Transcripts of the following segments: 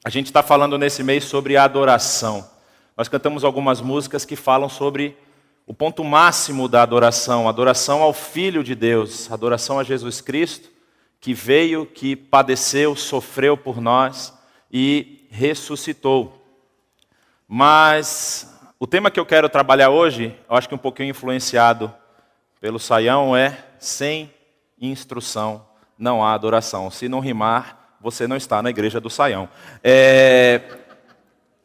A gente está falando nesse mês sobre adoração. Nós cantamos algumas músicas que falam sobre o ponto máximo da adoração, adoração ao Filho de Deus, adoração a Jesus Cristo, que veio, que padeceu, sofreu por nós e ressuscitou. Mas o tema que eu quero trabalhar hoje, eu acho que um pouquinho influenciado pelo Saião, é sem instrução não há adoração. Se não rimar, você não está na igreja do Saião.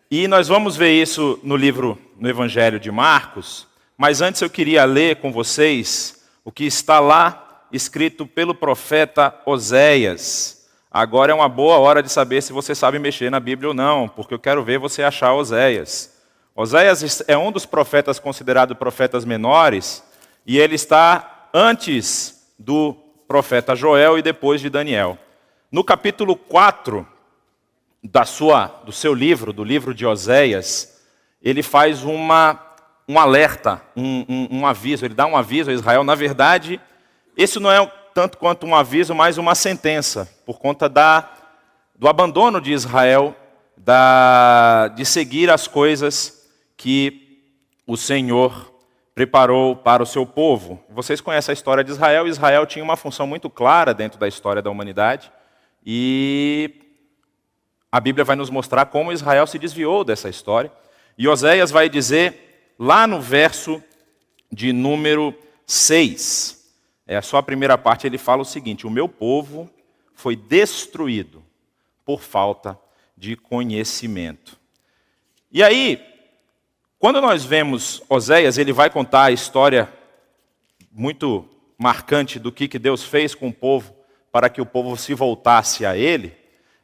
E nós vamos ver isso no Evangelho de Marcos, mas antes eu queria ler com vocês o que está lá escrito pelo profeta Oséias. Agora é uma boa hora de saber se você sabe mexer na Bíblia ou não, porque eu quero ver você achar Oséias. Oséias é um dos profetas considerados profetas menores, e ele está antes do profeta Joel e depois de Daniel. No capítulo 4 do seu livro, do livro de Oséias, ele faz um alerta, um aviso, ele dá um aviso a Israel. Na verdade, esse não é tanto quanto um aviso, mas uma sentença, por conta do abandono de Israel, de seguir as coisas que o Senhor preparou para o seu povo. Vocês conhecem a história de Israel. Israel tinha uma função muito clara dentro da história da humanidade, e a Bíblia vai nos mostrar como Israel se desviou dessa história. E Oséias vai dizer, lá no verso de número 6, só a primeira parte, ele fala o seguinte: o meu povo foi destruído por falta de conhecimento. E aí, quando nós vemos Oséias, ele vai contar a história muito marcante do que Deus fez com o povo para que o povo se voltasse a ele.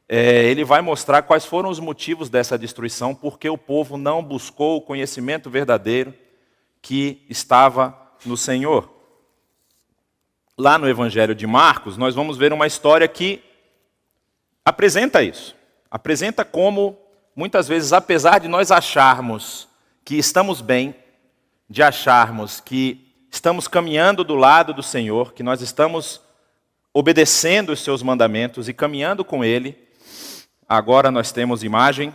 Ele vai mostrar quais foram os motivos dessa destruição, porque o povo não buscou o conhecimento verdadeiro que estava no Senhor. Lá no Evangelho de Marcos, nós vamos ver uma história que apresenta isso. Apresenta como, muitas vezes, apesar de nós acharmos que estamos bem, de acharmos que estamos caminhando do lado do Senhor, que nós estamos obedecendo os seus mandamentos e caminhando com Ele. Agora nós temos imagem.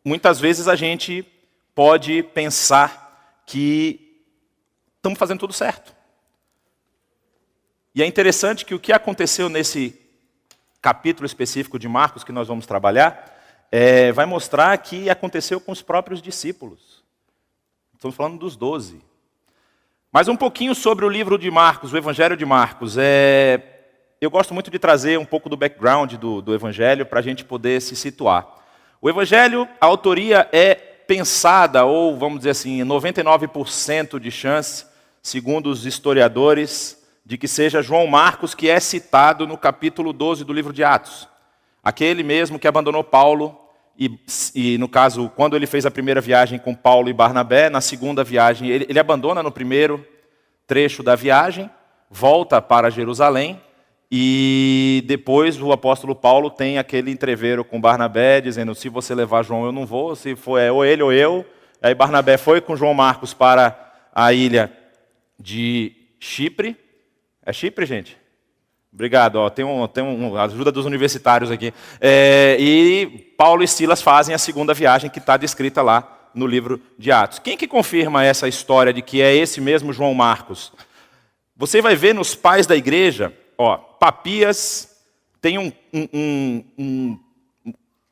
Muitas vezes a gente pode pensar que estamos fazendo tudo certo. E é interessante que o que aconteceu nesse capítulo específico de Marcos, que nós vamos trabalhar, vai mostrar que aconteceu com os próprios discípulos. Estamos falando dos 12. Mas um pouquinho sobre o livro de Marcos, o Evangelho de Marcos. Eu gosto muito de trazer um pouco do background do Evangelho para a gente poder se situar. O Evangelho, a autoria é pensada, ou vamos dizer assim, 99% de chance, segundo os historiadores, de que seja João Marcos, que é citado no capítulo 12 do livro de Atos. Aquele mesmo que abandonou Paulo, e no caso, quando ele fez a primeira viagem com Paulo e Barnabé, na segunda viagem, ele abandona no primeiro trecho da viagem, volta para Jerusalém, e depois o apóstolo Paulo tem aquele entreveiro com Barnabé, dizendo: se você levar João, eu não vou, se for ou ele ou eu. Aí Barnabé foi com João Marcos para a ilha de Chipre. É Chipre, gente? Obrigado, tem ajuda dos universitários aqui. E Paulo e Silas fazem a segunda viagem que está descrita lá no livro de Atos. Quem que confirma essa história de que é esse mesmo João Marcos? Você vai ver nos pais da igreja, Papias tem um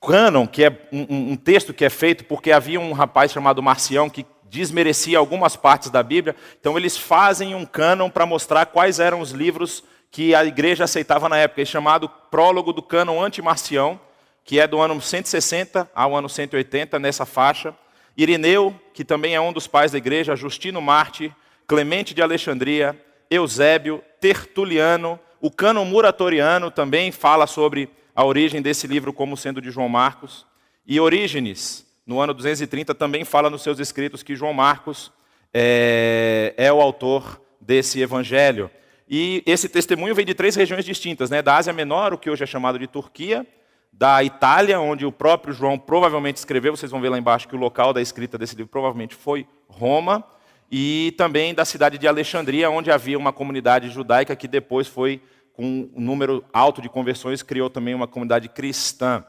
cânon, que é um texto que é feito porque havia um rapaz chamado Marcião que desmerecia algumas partes da Bíblia. Então eles fazem um cânon para mostrar quais eram os livros que a igreja aceitava na época, chamado Prólogo do Cânon Anti-Marcião, que é do ano 160 ao ano 180, nessa faixa. Irineu, que também é um dos pais da igreja, Justino Marte, Clemente de Alexandria, Eusébio, Tertuliano, o cânon muratoriano também fala sobre a origem desse livro como sendo de João Marcos. E Orígenes, no ano 230, também fala nos seus escritos que João Marcos é o autor desse evangelho. E esse testemunho vem de 3 regiões distintas, da Ásia Menor, o que hoje é chamado de Turquia, da Itália, onde o próprio João provavelmente escreveu, vocês vão ver lá embaixo que o local da escrita desse livro provavelmente foi Roma, e também da cidade de Alexandria, onde havia uma comunidade judaica que depois foi com um número alto de conversões, criou também uma comunidade cristã.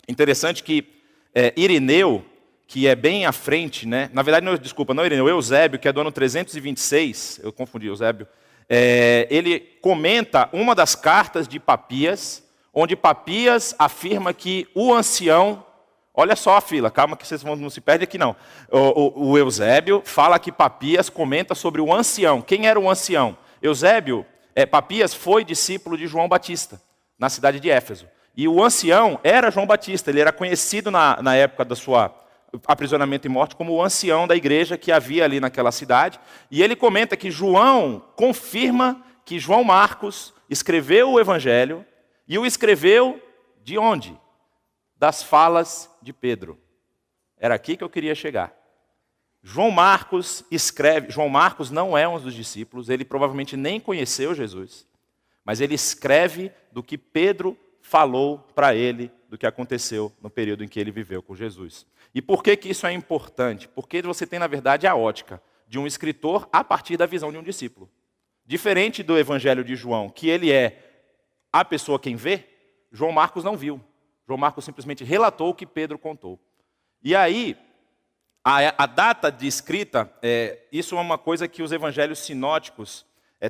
Interessante que Irineu, que é bem à frente, né? Na verdade, não Irineu, Eusébio, que é do ano 326, eu confundi Eusébio, ele comenta uma das cartas de Papias, onde Papias afirma que o ancião, olha só a fila, calma que vocês não se perdem aqui não. O Eusébio fala que Papias comenta sobre o ancião. Quem era o ancião? Papias foi discípulo de João Batista, na cidade de Éfeso. E o ancião era João Batista, ele era conhecido na época da sua aprisionamento e morte como o ancião da igreja que havia ali naquela cidade. E ele comenta que João confirma que João Marcos escreveu o evangelho, e o escreveu de onde? Das falas de Pedro. Era aqui que eu queria chegar. João Marcos não é um dos discípulos, ele provavelmente nem conheceu Jesus, mas ele escreve do que Pedro falou para ele do que aconteceu no período em que ele viveu com Jesus. E por que isso é importante? Porque você tem, na verdade, a ótica de um escritor a partir da visão de um discípulo. Diferente do Evangelho de João, que ele é a pessoa quem vê, João Marcos não viu. João Marcos simplesmente relatou o que Pedro contou. E aí, a data de escrita, isso é uma coisa que os evangelhos sinóticos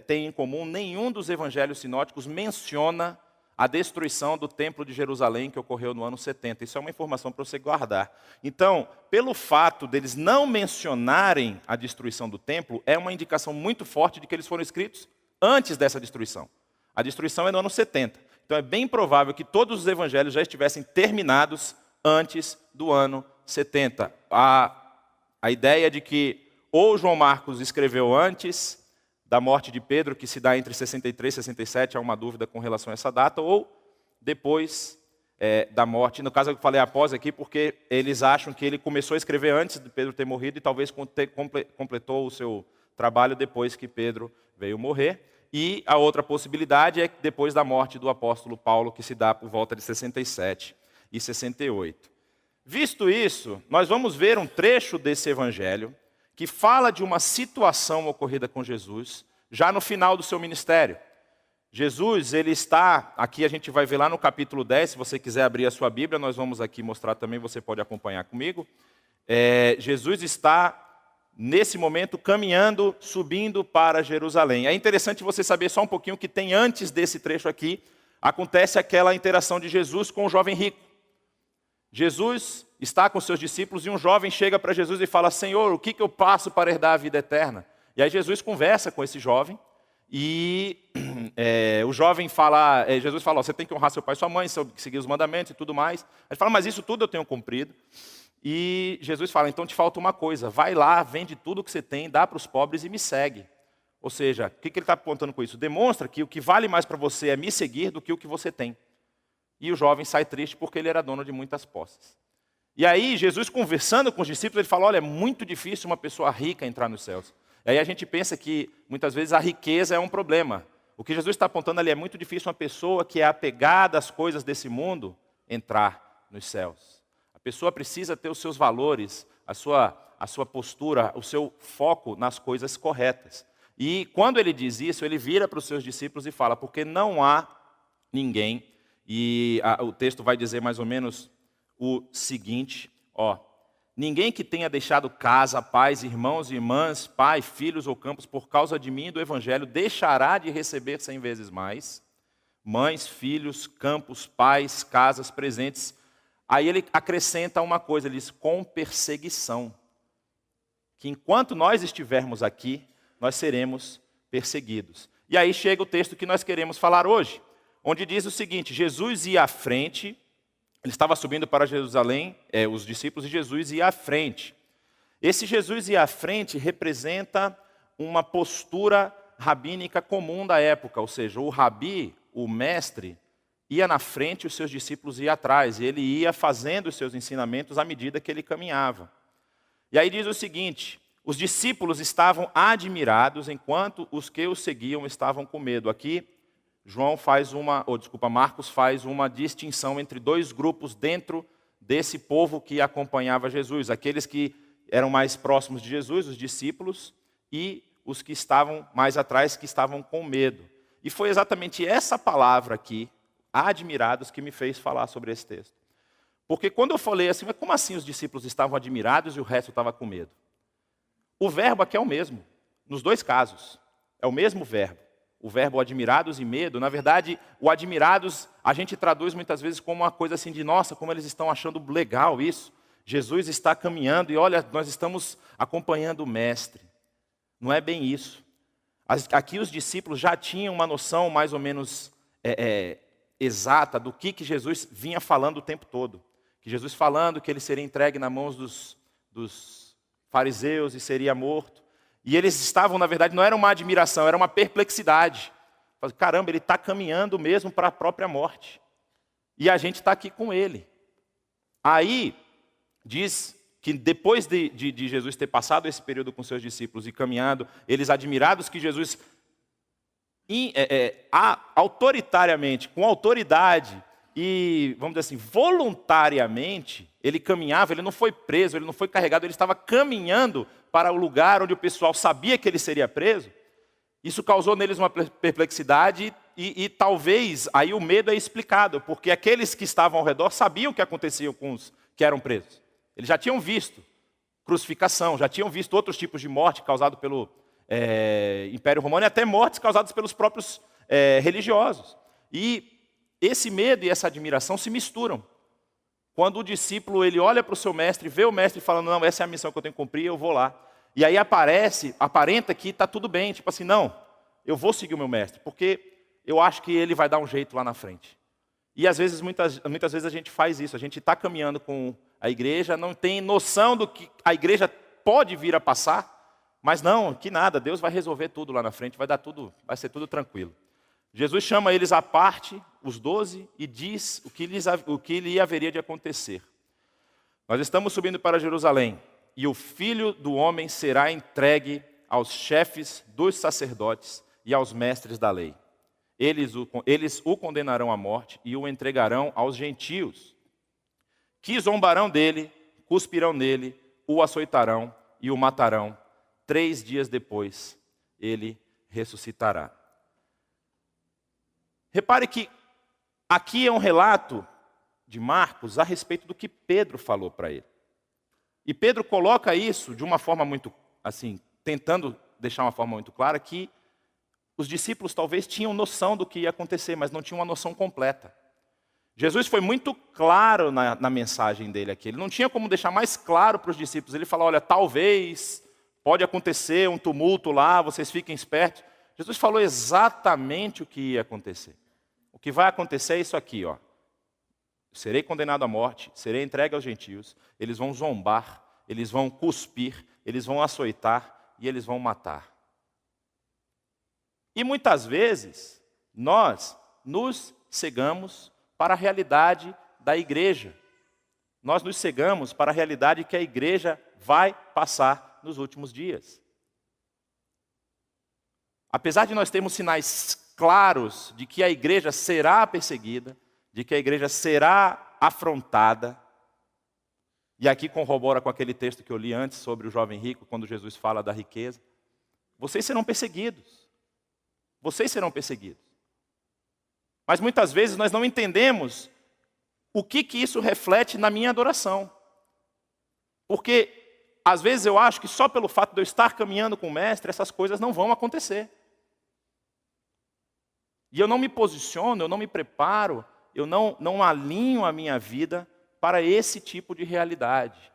têm em comum. Nenhum dos evangelhos sinóticos menciona a destruição do templo de Jerusalém que ocorreu no ano 70. Isso é uma informação para você guardar. Então, pelo fato deles não mencionarem a destruição do templo, é uma indicação muito forte de que eles foram escritos antes dessa destruição. A destruição é no ano 70. Então é bem provável que todos os evangelhos já estivessem terminados antes do ano 70. A ideia de que ou João Marcos escreveu antes da morte de Pedro, que se dá entre 63 e 67, há uma dúvida com relação a essa data, ou depois da morte. No caso, eu falei após aqui, porque eles acham que ele começou a escrever antes de Pedro ter morrido e talvez completou o seu trabalho depois que Pedro veio morrer. E a outra possibilidade é que depois da morte do apóstolo Paulo, que se dá por volta de 67 e 68. Visto isso, nós vamos ver um trecho desse evangelho que fala de uma situação ocorrida com Jesus, já no final do seu ministério. Jesus, ele está, aqui a gente vai ver lá no capítulo 10, se você quiser abrir a sua Bíblia, nós vamos aqui mostrar também, você pode acompanhar comigo. Jesus está, nesse momento, caminhando, subindo para Jerusalém. É interessante você saber só um pouquinho o que tem antes desse trecho aqui. Acontece aquela interação de Jesus com o jovem rico. Jesus está com seus discípulos e um jovem chega para Jesus e fala: Senhor, o que eu passo para herdar a vida eterna? E aí Jesus conversa com esse jovem e o jovem fala, Jesus fala: você tem que honrar seu pai e sua mãe, seguir os mandamentos e tudo mais. Ele fala: mas isso tudo eu tenho cumprido. E Jesus fala: então te falta uma coisa, vai lá, vende tudo o que você tem, dá para os pobres e me segue. Ou seja, o que ele está apontando com isso? Demonstra que o que vale mais para você é me seguir do que o que você tem. E o jovem sai triste porque ele era dono de muitas posses. E aí Jesus, conversando com os discípulos, ele fala: olha, é muito difícil uma pessoa rica entrar nos céus. E aí a gente pensa que muitas vezes a riqueza é um problema. O que Jesus está apontando ali é muito difícil uma pessoa que é apegada às coisas desse mundo entrar nos céus. A pessoa precisa ter os seus valores, a sua postura, o seu foco nas coisas corretas. E quando ele diz isso, ele vira para os seus discípulos e fala: porque não há ninguém, e o texto vai dizer mais ou menos o seguinte, ninguém que tenha deixado casa, pais, irmãos e irmãs, pai, filhos ou campos por causa de mim e do evangelho, deixará de receber 100 vezes mais, mães, filhos, campos, pais, casas, presentes. Aí ele acrescenta uma coisa, ele diz: com perseguição. Que enquanto nós estivermos aqui, nós seremos perseguidos. E aí chega o texto que nós queremos falar hoje, onde diz o seguinte: Jesus ia à frente, ele estava subindo para Jerusalém, os discípulos de Jesus ia à frente. Esse Jesus ia à frente representa uma postura rabínica comum da época, ou seja, o rabi, o mestre, ia na frente e os seus discípulos iam atrás, e ele ia fazendo os seus ensinamentos à medida que ele caminhava. E aí diz o seguinte: os discípulos estavam admirados, enquanto os que o seguiam estavam com medo. Aqui, Marcos faz uma distinção entre dois grupos dentro desse povo que acompanhava Jesus. Aqueles que eram mais próximos de Jesus, os discípulos, e os que estavam mais atrás, que estavam com medo. E foi exatamente essa palavra aqui, admirados, que me fez falar sobre esse texto. Porque quando eu falei assim, mas como assim os discípulos estavam admirados e o resto estava com medo? O verbo aqui é o mesmo, nos dois casos. É o mesmo verbo. O verbo admirados e medo, na verdade, o admirados a gente traduz muitas vezes como uma coisa assim de, nossa, como eles estão achando legal isso. Jesus está caminhando e olha, nós estamos acompanhando o Mestre. Não é bem isso. Aqui os discípulos já tinham uma noção mais ou menos exata do que Jesus vinha falando o tempo todo. Que Jesus falando que ele seria entregue nas mãos dos fariseus e seria morto. E eles estavam, na verdade, não era uma admiração, era uma perplexidade. Caramba, ele está caminhando mesmo para a própria morte. E a gente está aqui com ele. Aí, diz que depois de Jesus ter passado esse período com seus discípulos e caminhando, eles admirados que Jesus, autoritariamente, com autoridade e, vamos dizer assim, voluntariamente, ele caminhava, ele não foi preso, ele não foi carregado, ele estava caminhando para o lugar onde o pessoal sabia que ele seria preso. Isso causou neles uma perplexidade e talvez aí o medo é explicado, porque aqueles que estavam ao redor sabiam o que acontecia com os que eram presos. Eles já tinham visto crucificação, já tinham visto outros tipos de morte causados pelo Império Romano e até mortes causadas pelos próprios religiosos. E esse medo e essa admiração se misturam. Quando o discípulo ele olha para o seu mestre, vê o mestre falando, não, essa é a missão que eu tenho que cumprir, eu vou lá. E aí aparenta que está tudo bem, tipo assim, não, eu vou seguir o meu mestre, porque eu acho que ele vai dar um jeito lá na frente. E às vezes, muitas vezes a gente faz isso, a gente está caminhando com a igreja, não tem noção do que a igreja pode vir a passar, mas não, que nada, Deus vai resolver tudo lá na frente, vai ser tudo tranquilo. Jesus chama eles à parte, os 12, e diz o que lhe haveria de acontecer. Nós estamos subindo para Jerusalém, e o Filho do Homem será entregue aos chefes dos sacerdotes e aos mestres da lei. Eles o condenarão à morte e o entregarão aos gentios, que zombarão dele, cuspirão nele, o açoitarão e o matarão. 3 dias depois, ele ressuscitará. Repare que aqui é um relato de Marcos a respeito do que Pedro falou para ele. E Pedro coloca isso de uma forma muito, assim, tentando deixar uma forma muito clara, que os discípulos talvez tinham noção do que ia acontecer, mas não tinham uma noção completa. Jesus foi muito claro na mensagem dele aqui. Ele não tinha como deixar mais claro para os discípulos. Ele falou, olha, talvez, pode acontecer um tumulto lá, vocês fiquem espertos. Jesus falou exatamente o que ia acontecer. O que vai acontecer é isso aqui, ó. Serei condenado à morte, serei entregue aos gentios, eles vão zombar, eles vão cuspir, eles vão açoitar e eles vão matar. E muitas vezes, nós nos cegamos para a realidade da igreja. Nós nos cegamos para a realidade que a igreja vai passar nos últimos dias. Apesar de nós termos sinais claros de que a igreja será perseguida, de que a igreja será afrontada, e aqui corrobora com aquele texto que eu li antes sobre o jovem rico, quando Jesus fala da riqueza, vocês serão perseguidos. Vocês serão perseguidos. Mas muitas vezes nós não entendemos o que isso reflete na minha adoração. Porque às vezes eu acho que só pelo fato de eu estar caminhando com o mestre, essas coisas não vão acontecer. E eu não me posiciono, eu não me preparo, eu não alinho a minha vida para esse tipo de realidade.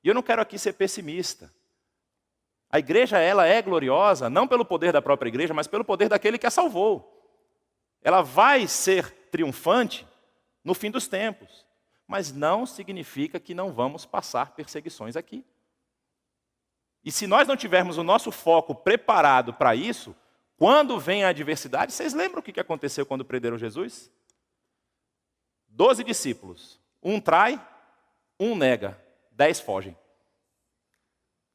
E eu não quero aqui ser pessimista. A igreja, ela é gloriosa, não pelo poder da própria igreja, mas pelo poder daquele que a salvou. Ela vai ser triunfante no fim dos tempos. Mas não significa que não vamos passar perseguições aqui. E se nós não tivermos o nosso foco preparado para isso, quando vem a adversidade, vocês lembram o que aconteceu quando prenderam Jesus? 12 discípulos. Um trai, um nega, 10 fogem.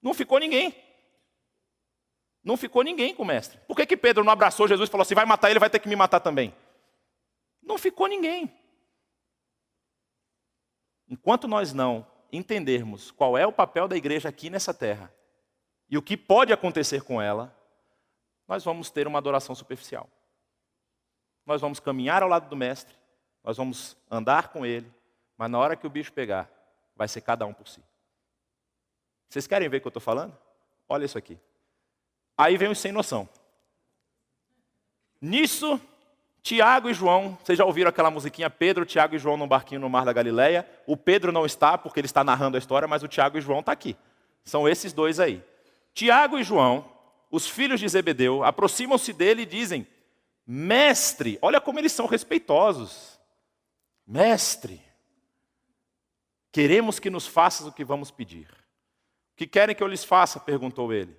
Não ficou ninguém. Não ficou ninguém com o mestre. Por que Pedro não abraçou Jesus e falou assim, vai matar ele, vai ter que me matar também? Não ficou ninguém. Enquanto nós não entendermos qual é o papel da igreja aqui nessa terra e o que pode acontecer com ela, nós vamos ter uma adoração superficial. nós vamos caminhar ao lado do mestre, nós vamos andar com ele, mas na hora que o bicho pegar, vai ser cada um por si. Vocês querem ver o que eu estou falando? Olha isso aqui. Aí vem os sem noção. Nisso, Tiago e João, vocês já ouviram aquela musiquinha Pedro, Tiago e João num barquinho no mar da Galileia? O Pedro não está, porque ele está narrando a história, mas o Tiago e João estão aqui. São esses dois aí. Tiago e João, os filhos de Zebedeu, aproximam-se dele e dizem: Mestre, olha como eles são respeitosos. Mestre, queremos que nos faças o que vamos pedir. O que querem que eu lhes faça? Perguntou ele.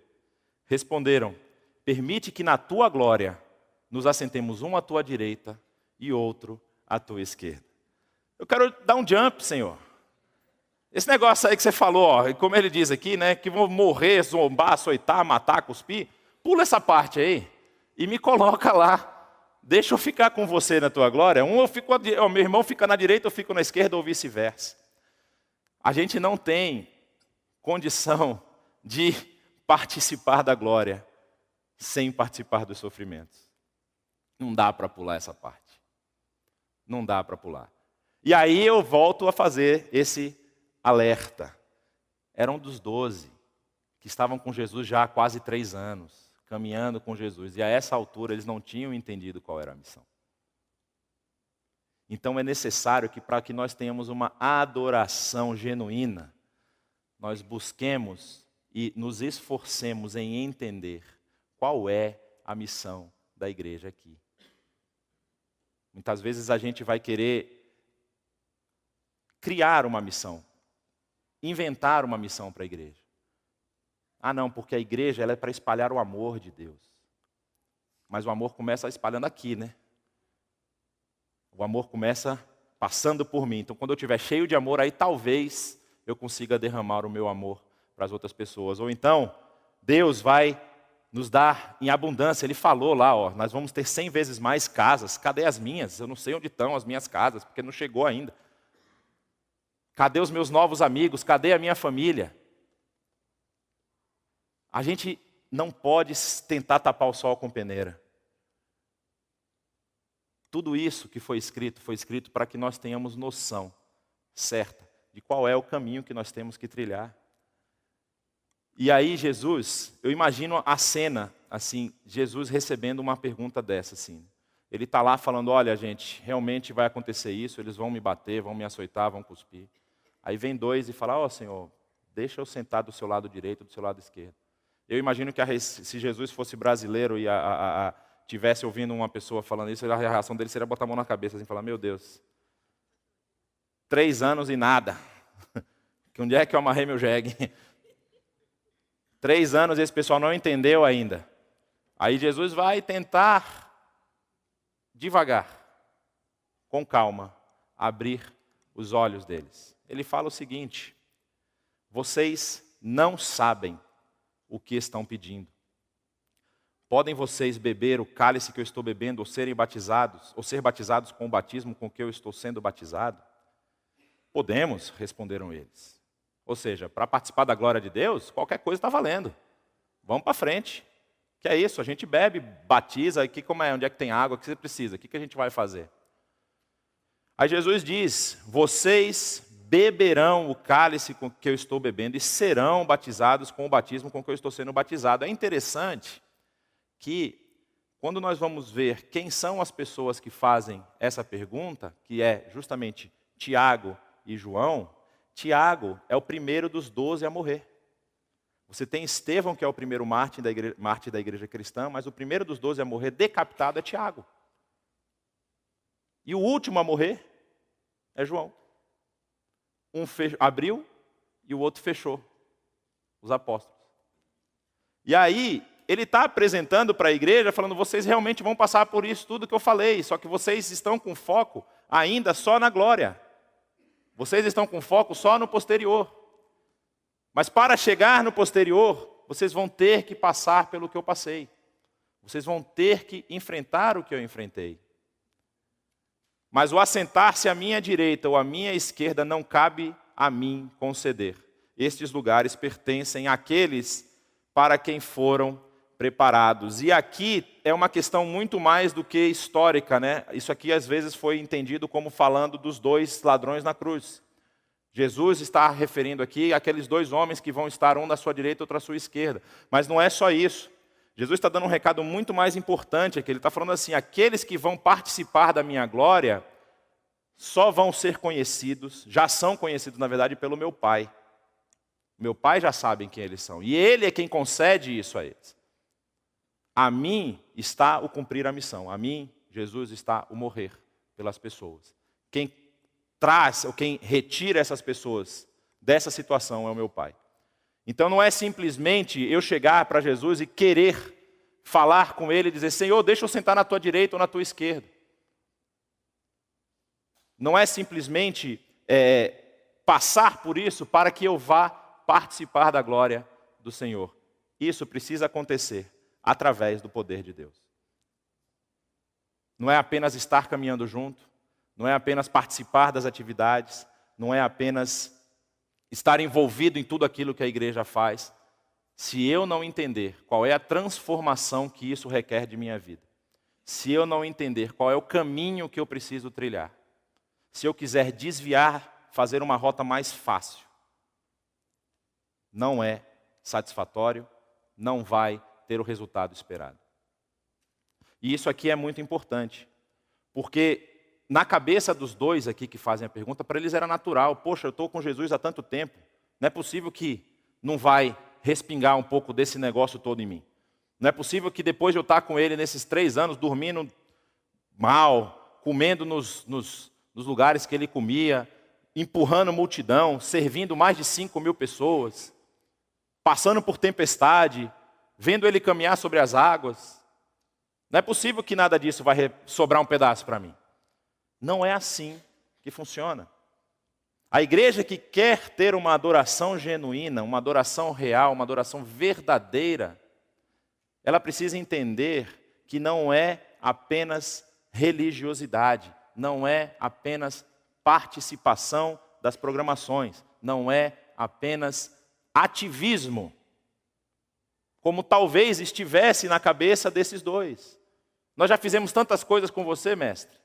Responderam: permite que na tua glória nos assentemos um à tua direita e outro à tua esquerda. Eu quero dar um jump, Senhor. Esse negócio aí que você falou, ó, como ele diz aqui, né, que vão morrer, zombar, açoitar, matar, cuspir, pula essa parte aí e me coloca lá. Deixa eu ficar com você na tua glória. Meu irmão fica na direita, eu fico na esquerda ou vice-versa. A gente não tem condição de participar da glória sem participar dos sofrimentos. Não dá para pular essa parte. Não dá para pular. E aí eu volto a fazer esse alerta. Eram dos 12 que estavam com Jesus já há quase 3 anos, caminhando com Jesus. E a essa altura eles não tinham entendido qual era a missão. Então é necessário que para que nós tenhamos uma adoração genuína, nós busquemos e nos esforcemos em entender qual é a missão da igreja aqui. Muitas vezes a gente vai querer criar uma missão, inventar uma missão para a igreja. Ah não, porque a igreja ela é para espalhar o amor de Deus. Mas o amor começa espalhando aqui, né? O amor começa passando por mim. Então quando eu estiver cheio de amor, aí talvez eu consiga derramar o meu amor para as outras pessoas. Ou então, Deus vai nos dar em abundância. Ele falou lá, ó, nós vamos ter 100 vezes mais casas. Cadê as minhas? Eu não sei onde estão as minhas casas, porque não chegou ainda. Cadê os meus novos amigos? Cadê a minha família? A gente não pode tentar tapar o sol com peneira. Tudo isso que foi escrito para que nós tenhamos noção certa de qual é o caminho que nós temos que trilhar. E aí Jesus, eu imagino a cena, assim, Jesus recebendo uma pergunta dessa, assim. Ele está lá falando, olha gente, realmente vai acontecer isso, eles vão me bater, vão me açoitar, vão cuspir. Aí vem 2 e fala, ó Senhor, deixa eu sentar do seu lado direito, do seu lado esquerdo. Eu imagino que se Jesus fosse brasileiro e tivesse ouvindo uma pessoa falando isso, a reação dele seria botar a mão na cabeça assim, e falar, meu Deus, 3 anos e nada. Que onde é que eu amarrei meu jegue? 3 anos e esse pessoal não entendeu ainda. Aí Jesus vai tentar, devagar, com calma, abrir os olhos deles. Ele fala o seguinte, vocês não sabem o que estão pedindo. Podem vocês beber o cálice que eu estou bebendo, ou ser batizados com o batismo com que eu estou sendo batizado? Podemos, responderam eles. Ou seja, para participar da glória de Deus, qualquer coisa está valendo. Vamos para frente. Que é isso, a gente bebe, batiza, aqui como é, onde é que tem água, o que você precisa, o que a gente vai fazer? Aí Jesus diz, vocês beberão o cálice com que eu estou bebendo e serão batizados com o batismo com que eu estou sendo batizado. É interessante que, quando nós vamos ver quem são as pessoas que fazem essa pergunta, que é justamente Tiago e João, Tiago é o primeiro dos 12 a morrer. Você tem Estevão, que é o primeiro mártir da igreja cristã, mas o primeiro dos 12 a morrer decapitado é Tiago. E o último a morrer é João. Um abriu e o outro fechou, os apóstolos. E aí, ele está apresentando para a igreja, falando, vocês realmente vão passar por isso tudo que eu falei, só que vocês estão com foco ainda só na glória. Vocês estão com foco só no posterior. Mas para chegar no posterior, vocês vão ter que passar pelo que eu passei. Vocês vão ter que enfrentar o que eu enfrentei. Mas o assentar-se à minha direita ou à minha esquerda não cabe a mim conceder. Estes lugares pertencem àqueles para quem foram preparados. E aqui é uma questão muito mais do que histórica, né? Isso aqui às vezes foi entendido como falando dos dois ladrões na cruz. Jesus está referindo aqui àqueles dois homens que vão estar um da sua direita e outro à sua esquerda. Mas não é só isso. Jesus está dando um recado muito mais importante aqui. Ele está falando assim, aqueles que vão participar da minha glória só vão ser conhecidos, já são conhecidos, na verdade, pelo meu Pai. Meu Pai já sabe quem eles são. E Ele é quem concede isso a eles. A mim está o cumprir a missão. A mim, Jesus, está o morrer pelas pessoas. Quem traz, ou quem retira essas pessoas dessa situação é o meu Pai. Então não é simplesmente eu chegar para Jesus e querer falar com Ele e dizer, Senhor, deixa eu sentar na tua direita ou na tua esquerda. Não é simplesmente passar por isso para que eu vá participar da glória do Senhor. Isso precisa acontecer através do poder de Deus. Não é apenas estar caminhando junto, não é apenas participar das atividades, não é apenas estar envolvido em tudo aquilo que a igreja faz, se eu não entender qual é a transformação que isso requer de minha vida, se eu não entender qual é o caminho que eu preciso trilhar, se eu quiser desviar, fazer uma rota mais fácil, não é satisfatório, não vai ter o resultado esperado. E isso aqui é muito importante, porque na cabeça dos dois aqui que fazem a pergunta, para eles era natural. Poxa, eu estou com Jesus há tanto tempo, não é possível que não vai respingar um pouco desse negócio todo em mim. Não é possível que depois de eu estar com Ele nesses 3 anos, dormindo mal, comendo nos lugares que Ele comia, empurrando multidão, servindo mais de 5.000 pessoas, passando por tempestade, vendo Ele caminhar sobre as águas. Não é possível que nada disso vai sobrar um pedaço para mim. Não é assim que funciona. A igreja que quer ter uma adoração genuína, uma adoração real, uma adoração verdadeira, ela precisa entender que não é apenas religiosidade, não é apenas participação das programações, não é apenas ativismo, como talvez estivesse na cabeça desses dois. Nós já fizemos tantas coisas com você, mestre.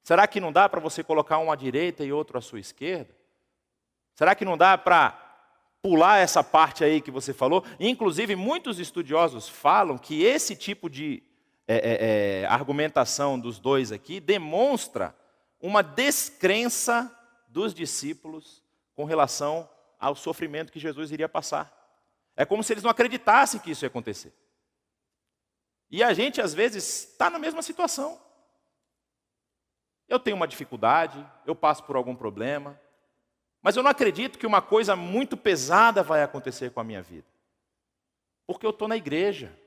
Será que não dá para você colocar um à direita e outro à sua esquerda? Será que não dá para pular essa parte aí que você falou? Inclusive, muitos estudiosos falam que esse tipo de argumentação dos dois aqui demonstra uma descrença dos discípulos com relação ao sofrimento que Jesus iria passar. É como se eles não acreditassem que isso ia acontecer. E a gente, às vezes, está na mesma situação. Eu tenho uma dificuldade, eu passo por algum problema, mas eu não acredito que uma coisa muito pesada vai acontecer com a minha vida. Porque eu estou na igreja.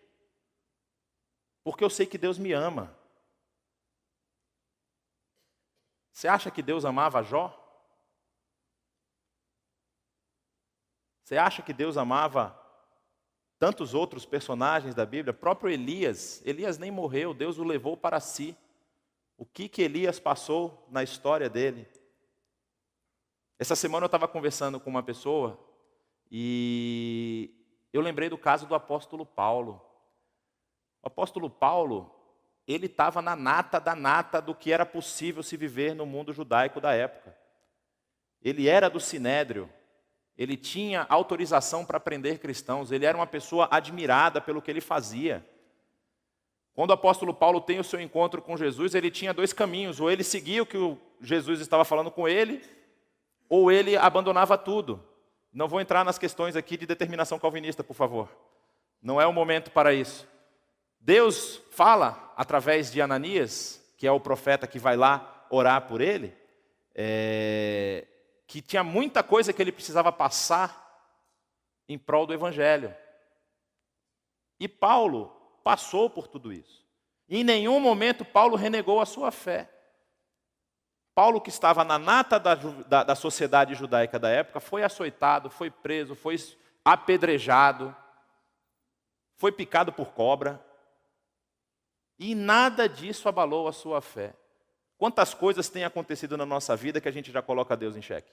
Porque eu sei que Deus me ama. Você acha que Deus amava Jó? Você acha que Deus amava tantos outros personagens da Bíblia? O próprio Elias nem morreu, Deus o levou para si. O que Elias passou na história dele? Essa semana eu estava conversando com uma pessoa e eu lembrei do caso do apóstolo Paulo. O apóstolo Paulo, ele estava na nata da nata do que era possível se viver no mundo judaico da época. Ele era do Sinédrio, ele tinha autorização para prender cristãos, ele era uma pessoa admirada pelo que ele fazia. Quando o apóstolo Paulo tem o seu encontro com Jesus, ele tinha 2 caminhos. Ou ele seguia o que Jesus estava falando com ele, ou ele abandonava tudo. Não vou entrar nas questões aqui de determinação calvinista, por favor. Não é o momento para isso. Deus fala, através de Ananias, que é o profeta que vai lá orar por ele, que tinha muita coisa que ele precisava passar em prol do Evangelho. E Paulo passou por tudo isso. E em nenhum momento Paulo renegou a sua fé. Paulo, que estava na nata da sociedade judaica da época, foi açoitado, foi preso, foi apedrejado, foi picado por cobra. E nada disso abalou a sua fé. Quantas coisas têm acontecido na nossa vida que a gente já coloca Deus em xeque?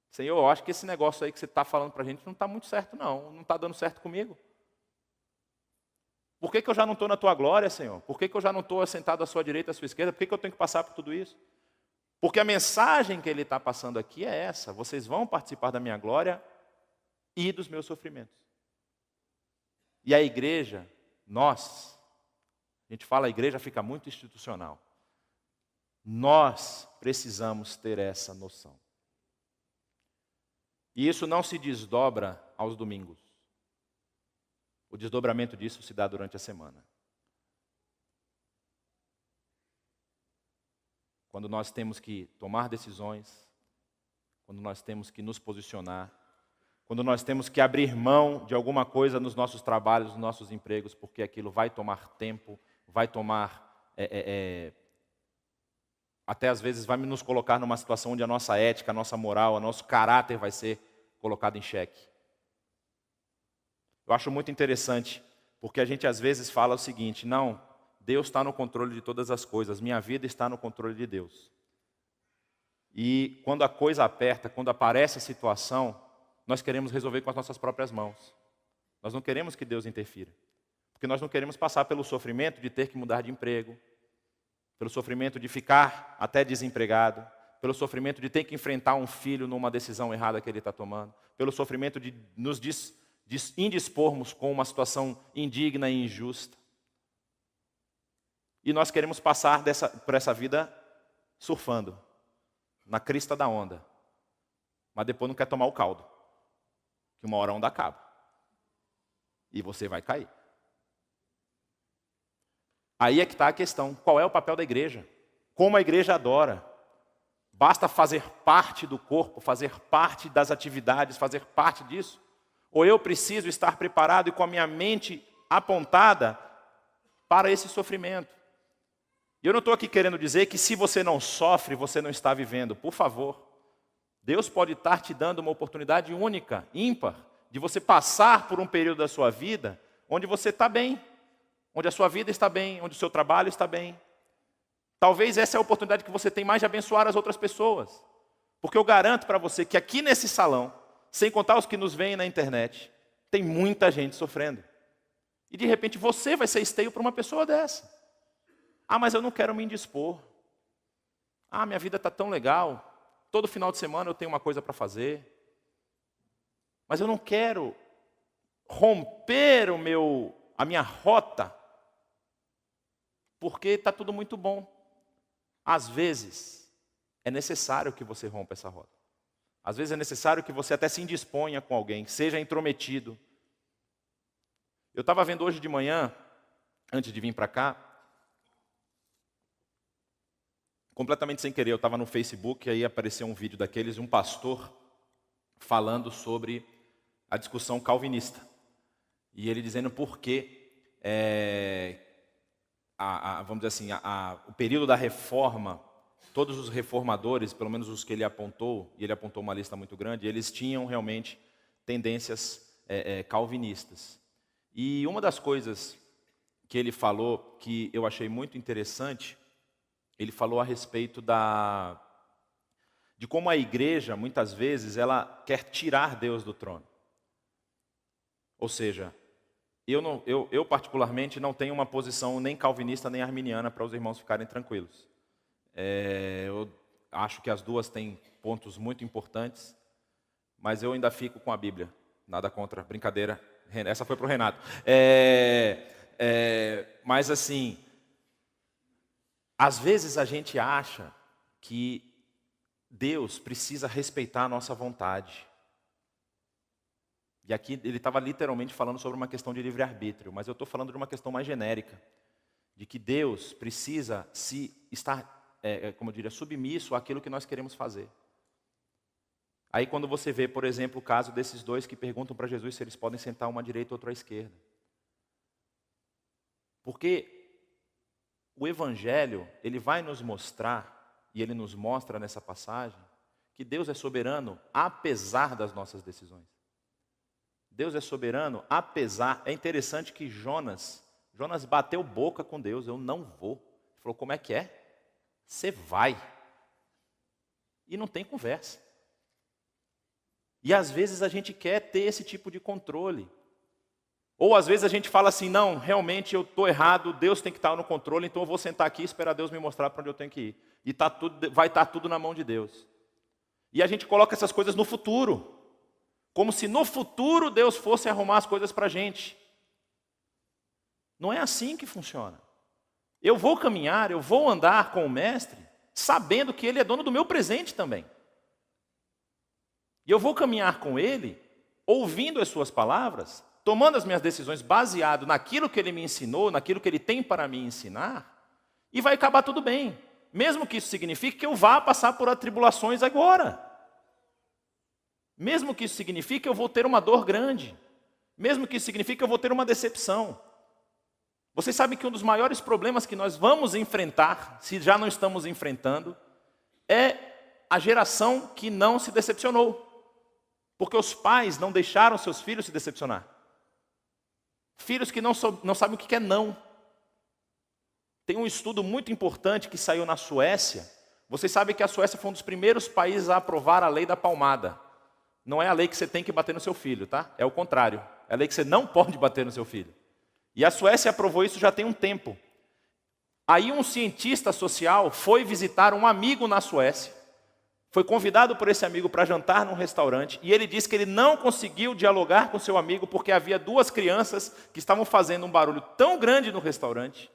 Senhor, eu acho que esse negócio aí que você está falando para a gente não está muito certo, não. Não está dando certo comigo. Por que eu já não estou na tua glória, Senhor? Por que eu já não estou assentado à sua direita, à sua esquerda? Por que eu tenho que passar por tudo isso? Porque a mensagem que ele está passando aqui é essa: vocês vão participar da minha glória e dos meus sofrimentos. E a igreja, nós, a gente fala a igreja, fica muito institucional. Nós precisamos ter essa noção. E isso não se desdobra aos domingos. O desdobramento disso se dá durante a semana. Quando nós temos que tomar decisões, quando nós temos que nos posicionar, quando nós temos que abrir mão de alguma coisa nos nossos trabalhos, nos nossos empregos, porque aquilo vai tomar tempo, vai tomar, até às vezes vai nos colocar numa situação onde a nossa ética, a nossa moral, o nosso caráter vai ser colocado em xeque. Eu acho muito interessante, porque a gente às vezes fala o seguinte: não, Deus está no controle de todas as coisas, minha vida está no controle de Deus. E quando a coisa aperta, quando aparece a situação, nós queremos resolver com as nossas próprias mãos. Nós não queremos que Deus interfira. Porque nós não queremos passar pelo sofrimento de ter que mudar de emprego, pelo sofrimento de ficar até desempregado, pelo sofrimento de ter que enfrentar um filho numa decisão errada que ele está tomando, pelo sofrimento de nos indispormos com uma situação indigna e injusta. E nós queremos passar por essa vida surfando, na crista da onda. Mas depois não quer tomar o caldo, que uma hora a onda acaba. E você vai cair. Aí é que está a questão: qual é o papel da igreja? Como a igreja adora? Basta fazer parte do corpo, fazer parte das atividades, fazer parte disso? Ou eu preciso estar preparado e com a minha mente apontada para esse sofrimento? E eu não estou aqui querendo dizer que se você não sofre, você não está vivendo. Por favor. Deus pode estar te dando uma oportunidade única, ímpar, de você passar por um período da sua vida onde você está bem, onde a sua vida está bem, onde o seu trabalho está bem. Talvez essa é a oportunidade que você tem mais de abençoar as outras pessoas. Porque eu garanto para você que aqui nesse salão, sem contar os que nos veem na internet, tem muita gente sofrendo. E de repente você vai ser esteio para uma pessoa dessa. Ah, mas eu não quero me indispor. Ah, minha vida está tão legal. Todo final de semana eu tenho uma coisa para fazer. Mas eu não quero romper a minha rota, porque está tudo muito bom. Às vezes, é necessário que você rompa essa rota. Às vezes é necessário que você até se indisponha com alguém, seja intrometido. Eu estava vendo hoje de manhã, antes de vir para cá, completamente sem querer, eu estava no Facebook, aí apareceu um vídeo daqueles, um pastor falando sobre a discussão calvinista. E ele dizendo por que, vamos dizer assim, o período da reforma, todos os reformadores, pelo menos os que ele apontou, e ele apontou uma lista muito grande, eles tinham realmente tendências calvinistas. E uma das coisas que ele falou, que eu achei muito interessante, ele falou a respeito de como a igreja, muitas vezes, ela quer tirar Deus do trono. Ou seja, eu particularmente não tenho uma posição nem calvinista nem arminiana para os irmãos ficarem tranquilos. Eu acho que as duas têm pontos muito importantes, mas eu ainda fico com a Bíblia. Nada contra, brincadeira. Essa foi para o Renato. Mas assim, às vezes a gente acha que Deus precisa respeitar a nossa vontade. E aqui ele estava literalmente falando sobre uma questão de livre-arbítrio, mas eu estou falando de uma questão mais genérica, de que Deus precisa estar, como eu diria, submisso àquilo que nós queremos fazer. Aí quando você vê, por exemplo, o caso desses dois que perguntam para Jesus se eles podem sentar uma à direita e outra à esquerda. Porque o Evangelho, ele vai nos mostrar, e ele nos mostra nessa passagem, que Deus é soberano apesar das nossas decisões. Deus é soberano apesar. É interessante que Jonas bateu boca com Deus: eu não vou. Ele falou: como é que é? Você vai. E não tem conversa. E às vezes a gente quer ter esse tipo de controle. Ou às vezes a gente fala assim, não, realmente eu estou errado, Deus tem que estar no controle, então eu vou sentar aqui e esperar Deus me mostrar para onde eu tenho que ir. E vai estar tudo na mão de Deus. E a gente coloca essas coisas no futuro. Como se no futuro Deus fosse arrumar as coisas para a gente. Não é assim que funciona. Eu vou caminhar, eu vou andar com o Mestre, sabendo que Ele é dono do meu presente também. E eu vou caminhar com Ele, ouvindo as suas palavras, tomando as minhas decisões baseado naquilo que Ele me ensinou, naquilo que Ele tem para me ensinar, e vai acabar tudo bem. Mesmo que isso signifique que eu vá passar por atribulações agora. Mesmo que isso signifique que eu vou ter uma dor grande. Mesmo que isso signifique que eu vou ter uma decepção. Vocês sabem que um dos maiores problemas que nós vamos enfrentar, se já não estamos enfrentando, é a geração que não se decepcionou. Porque os pais não deixaram seus filhos se decepcionar. Filhos que não sabem o que é não. Tem um estudo muito importante que saiu na Suécia. Vocês sabem que a Suécia foi um dos primeiros países a aprovar a lei da palmada. Não é a lei que você tem que bater no seu filho, tá? É o contrário. É a lei que você não pode bater no seu filho. E a Suécia aprovou isso já tem um tempo. Aí um cientista social foi visitar um amigo na Suécia. Foi convidado por esse amigo para jantar num restaurante. E ele disse que ele não conseguiu dialogar com seu amigo porque havia duas crianças que estavam fazendo um barulho tão grande no restaurante.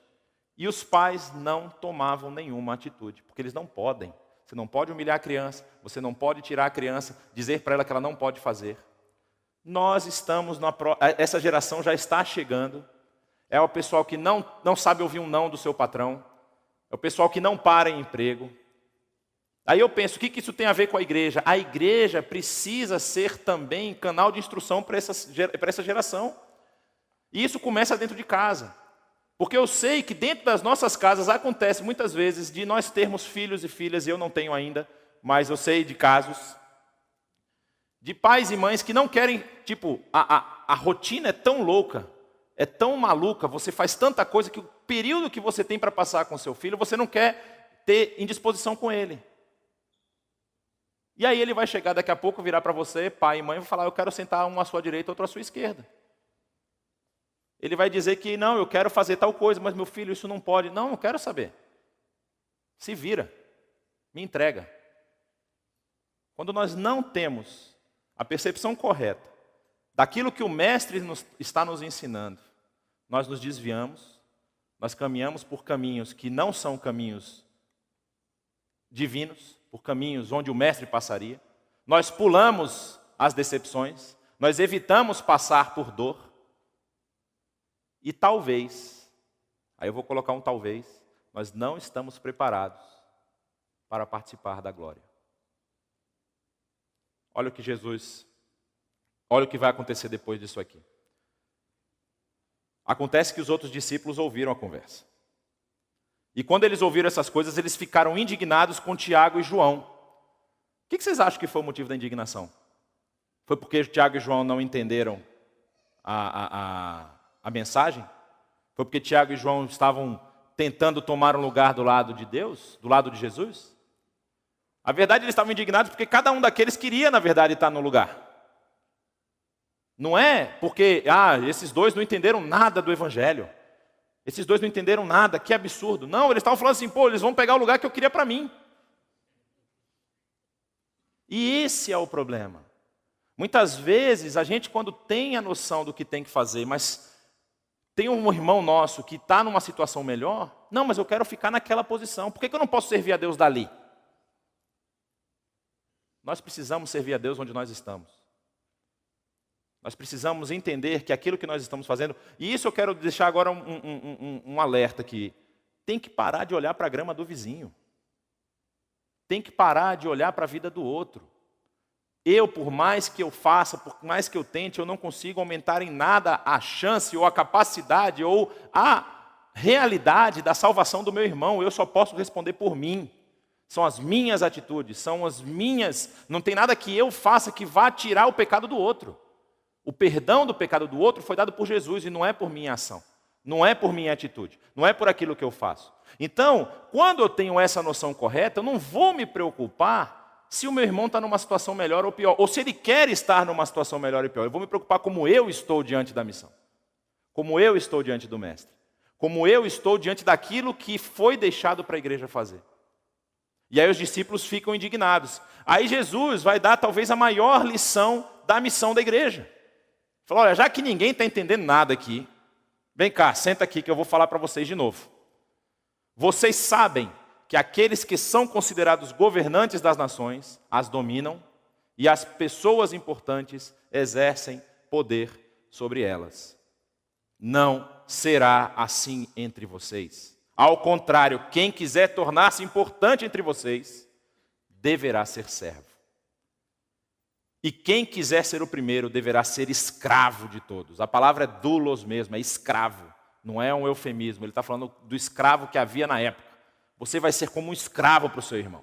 E os pais não tomavam nenhuma atitude, porque eles não podem. Você não pode humilhar a criança, você não pode tirar a criança, dizer para ela que ela não pode fazer. Nós estamos, essa geração já está chegando. É o pessoal que não sabe ouvir um não do seu patrão. É o pessoal que não para em emprego. Aí eu penso, o que isso tem a ver com a igreja? A igreja precisa ser também canal de instrução para essa geração. E isso começa dentro de casa. Porque eu sei que dentro das nossas casas acontece muitas vezes de nós termos filhos e filhas, e eu não tenho ainda, mas eu sei de casos, de pais e mães que não querem, a rotina é tão louca, é tão maluca, você faz tanta coisa que o período que você tem para passar com seu filho, você não quer ter indisposição com ele. E aí ele vai chegar daqui a pouco, virar para você, pai e mãe, e vai falar, eu quero sentar um à sua direita, outro à sua esquerda. Ele vai dizer que, não, eu quero fazer tal coisa, mas meu filho, isso não pode. Não, eu quero saber. Se vira, me entrega. Quando nós não temos a percepção correta daquilo que o Mestre está nos ensinando, nós nos desviamos, nós caminhamos por caminhos que não são caminhos divinos, por caminhos onde o Mestre passaria, nós pulamos as decepções, nós evitamos passar por dor, e talvez, aí eu vou colocar um talvez, nós não estamos preparados para participar da glória. Olha o que vai acontecer depois disso aqui. Acontece que os outros discípulos ouviram a conversa. E quando eles ouviram essas coisas, eles ficaram indignados com Tiago e João. O que vocês acham que foi o motivo da indignação? Foi porque Tiago e João não entenderam a mensagem? Foi porque Tiago e João estavam tentando tomar um lugar do lado de Deus, do lado de Jesus? A verdade, eles estavam indignados porque cada um daqueles queria, na verdade, estar no lugar. Não é porque, esses dois não entenderam nada do Evangelho. Esses dois não entenderam nada, que absurdo. Não, eles estavam falando assim, eles vão pegar o lugar que eu queria para mim. E esse é o problema. Muitas vezes, a gente quando tem a noção do que tem que fazer, mas tem um irmão nosso que está numa situação melhor, não, mas eu quero ficar naquela posição. Por que eu não posso servir a Deus dali? Nós precisamos servir a Deus onde nós estamos. Nós precisamos entender que aquilo que nós estamos fazendo, e isso eu quero deixar agora um alerta aqui, tem que parar de olhar para a grama do vizinho. Tem que parar de olhar para a vida do outro. Eu, por mais que eu faça, por mais que eu tente, eu não consigo aumentar em nada a chance ou a capacidade ou a realidade da salvação do meu irmão. Eu só posso responder por mim. São as minhas atitudes, são as minhas... Não tem nada que eu faça que vá tirar o pecado do outro. O perdão do pecado do outro foi dado por Jesus e não é por minha ação. Não é por minha atitude. Não é por aquilo que eu faço. Então, quando eu tenho essa noção correta, eu não vou me preocupar se o meu irmão está numa situação melhor ou pior. Ou se ele quer estar numa situação melhor ou pior. Eu vou me preocupar como eu estou diante da missão. como eu estou diante do Mestre, como eu estou diante daquilo que foi deixado para a igreja fazer. E aí os discípulos ficam indignados. Aí Jesus vai dar talvez a maior lição da missão da igreja. Fala, olha, já que ninguém está entendendo nada aqui, vem cá, senta aqui que eu vou falar para vocês de novo. Vocês sabem que aqueles que são considerados governantes das nações as dominam e as pessoas importantes exercem poder sobre elas. Não será assim entre vocês. Ao contrário, quem quiser tornar-se importante entre vocês, deverá ser servo. E quem quiser ser o primeiro, deverá ser escravo de todos. A palavra é doulos mesmo, é escravo. Não é um eufemismo, ele está falando do escravo que havia na época. Você vai ser como um escravo para o seu irmão.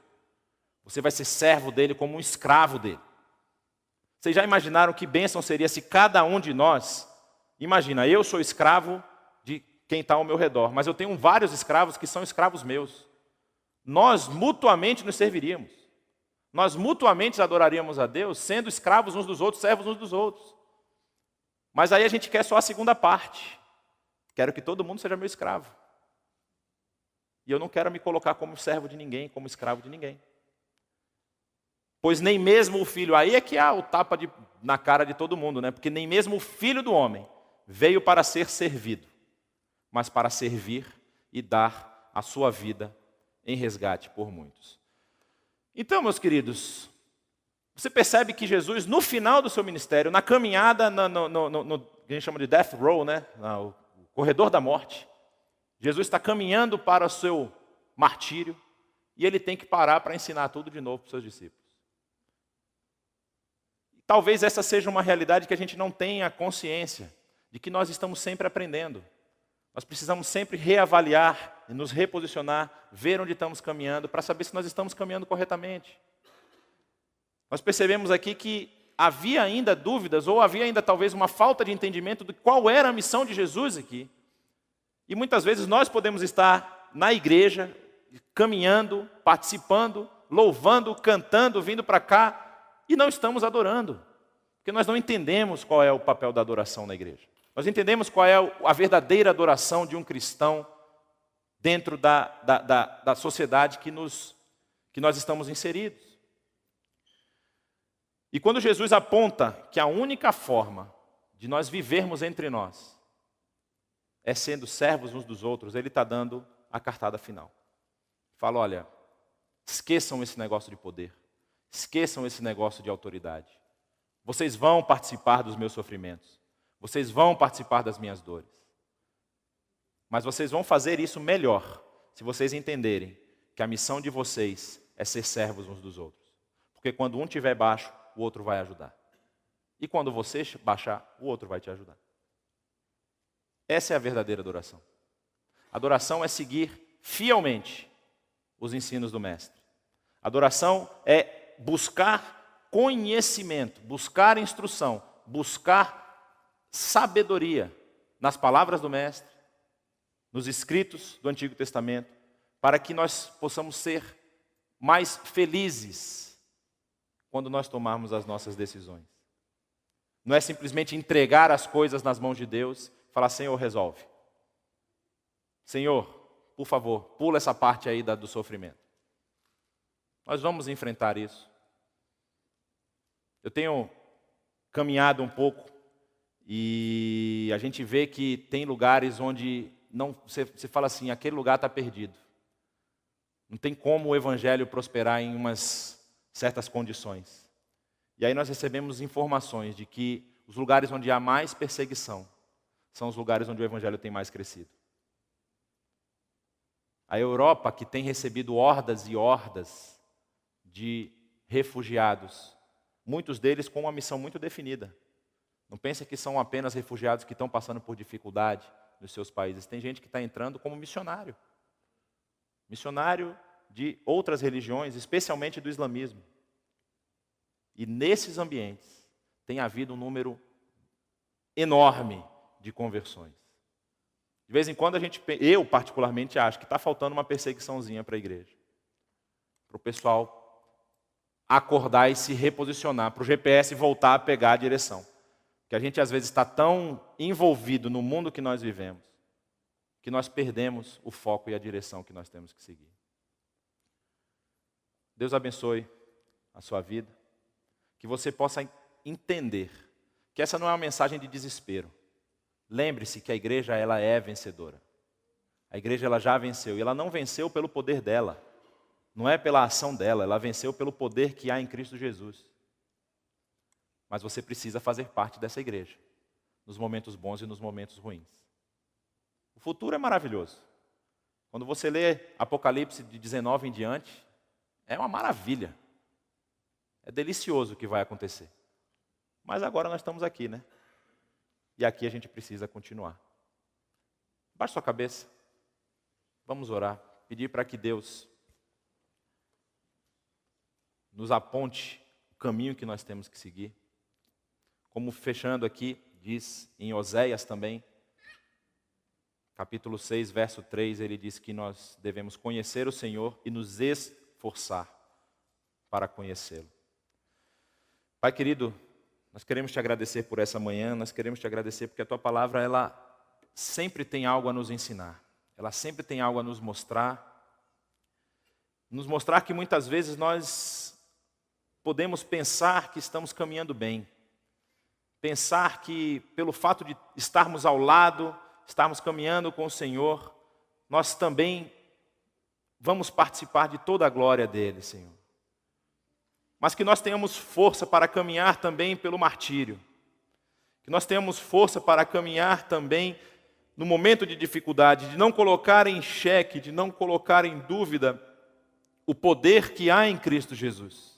Você vai ser servo dele como um escravo dele. Vocês já imaginaram que bênção seria se cada um de nós... Imagina, eu sou escravo de quem está ao meu redor, mas eu tenho vários escravos que são escravos meus. Nós mutuamente nos serviríamos. Nós mutuamente adoraríamos a Deus, sendo escravos uns dos outros, servos uns dos outros. Mas aí a gente quer só a segunda parte. Quero que todo mundo seja meu escravo. E eu não quero me colocar como servo de ninguém, como escravo de ninguém. Pois nem mesmo o filho, aí é que há o tapa na cara de todo mundo, né? Porque nem mesmo o filho do homem veio para ser servido, mas para servir e dar a sua vida em resgate por muitos. Então, meus queridos, você percebe que Jesus, no final do seu ministério, na caminhada, no que a gente chama de death row, né? O corredor da morte, Jesus está caminhando para o seu martírio e ele tem que parar para ensinar tudo de novo para os seus discípulos. Talvez essa seja uma realidade que a gente não tenha consciência de que nós estamos sempre aprendendo. Nós precisamos sempre reavaliar, nos reposicionar, ver onde estamos caminhando, para saber se nós estamos caminhando corretamente. Nós percebemos aqui que havia ainda dúvidas, ou havia ainda talvez uma falta de entendimento de qual era a missão de Jesus aqui. E muitas vezes nós podemos estar na igreja, caminhando, participando, louvando, cantando, vindo para cá, e não estamos adorando. Porque nós não entendemos qual é o papel da adoração na igreja. Nós entendemos qual é a verdadeira adoração de um cristão dentro da sociedade que nós estamos inseridos. E quando Jesus aponta que a única forma de nós vivermos entre nós é sendo servos uns dos outros, ele está dando a cartada final. Fala, olha, esqueçam esse negócio de poder, esqueçam esse negócio de autoridade. Vocês vão participar dos meus sofrimentos. Vocês vão participar das minhas dores. Mas vocês vão fazer isso melhor se vocês entenderem que a missão de vocês é ser servos uns dos outros. Porque quando um estiver baixo, o outro vai ajudar. E quando você baixar, o outro vai te ajudar. Essa é a verdadeira adoração. Adoração é seguir fielmente os ensinos do Mestre. Adoração é buscar conhecimento, buscar instrução, buscar sabedoria nas palavras do Mestre, nos escritos do Antigo Testamento, para que nós possamos ser mais felizes quando nós tomarmos as nossas decisões. Não é simplesmente entregar as coisas nas mãos de Deus e falar, Senhor, resolve. Senhor, por favor, pula essa parte aí do sofrimento. Nós vamos enfrentar isso. Eu tenho caminhado um pouco e a gente vê que tem lugares onde você fala assim, aquele lugar está perdido. Não tem como o evangelho prosperar em umas certas condições. E aí nós recebemos informações de que os lugares onde há mais perseguição são os lugares onde o evangelho tem mais crescido. A Europa, que tem recebido hordas e hordas de refugiados, muitos deles com uma missão muito definida. Não pense que são apenas refugiados que estão passando por dificuldade nos seus países. Tem gente que está entrando como missionário. Missionário de outras religiões, especialmente do islamismo. E nesses ambientes tem havido um número enorme de conversões. De vez em quando eu particularmente acho que está faltando uma perseguiçãozinha para a igreja. Para o pessoal acordar e se reposicionar, para o GPS voltar a pegar a direção. que a gente às vezes está tão envolvido no mundo que nós vivemos, que nós perdemos o foco e a direção que nós temos que seguir. Deus abençoe a sua vida, que você possa entender que essa não é uma mensagem de desespero. Lembre-se que a igreja ela é vencedora. A igreja ela já venceu, e ela não venceu pelo poder dela, não é pela ação dela, ela venceu pelo poder que há em Cristo Jesus. Mas você precisa fazer parte dessa igreja, nos momentos bons e nos momentos ruins. O futuro é maravilhoso. Quando você lê Apocalipse de 19 em diante, é uma maravilha. É delicioso o que vai acontecer. Mas agora nós estamos aqui, né? E aqui a gente precisa continuar. Baixe sua cabeça. Vamos orar. Pedir para que Deus nos aponte o caminho que nós temos que seguir. Como fechando aqui, diz em Oséias também, capítulo 6, verso 3, ele diz que nós devemos conhecer o Senhor e nos esforçar para conhecê-lo. Pai querido, nós queremos te agradecer por essa manhã, nós queremos te agradecer porque a tua palavra, ela sempre tem algo a nos ensinar, ela sempre tem algo a nos mostrar que muitas vezes nós podemos pensar que estamos caminhando bem, pensar que pelo fato de estarmos ao lado, estarmos caminhando com o Senhor, nós também vamos participar de toda a glória dele, Senhor. Mas que nós tenhamos força para caminhar também pelo martírio. Que nós tenhamos força para caminhar também no momento de dificuldade, de não colocar em xeque, de não colocar em dúvida o poder que há em Cristo Jesus.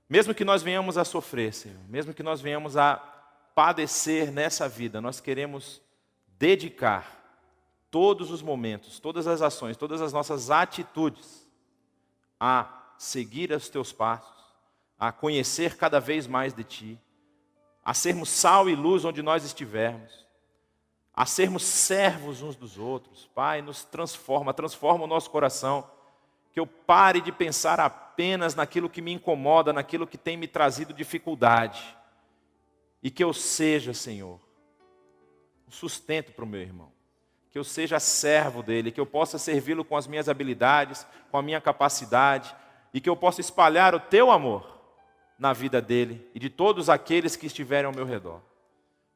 Mesmo que nós venhamos a sofrer, Senhor, mesmo que nós venhamos a padecer nessa vida, nós queremos dedicar todos os momentos, todas as ações, todas as nossas atitudes a seguir os teus passos, a conhecer cada vez mais de ti, a sermos sal e luz onde nós estivermos, a sermos servos uns dos outros. Pai, nos transforma o nosso coração, que eu pare de pensar apenas naquilo que me incomoda, naquilo que tem me trazido dificuldade, e que eu seja, Senhor, um sustento para o meu irmão, que eu seja servo dele, que eu possa servi-lo com as minhas habilidades, com a minha capacidade, e que eu possa espalhar o teu amor na vida dele e de todos aqueles que estiverem ao meu redor.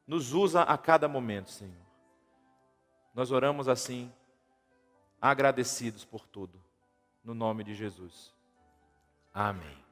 Nos usa a cada momento, Senhor. Nós oramos assim, agradecidos por tudo, no nome de Jesus. Amém.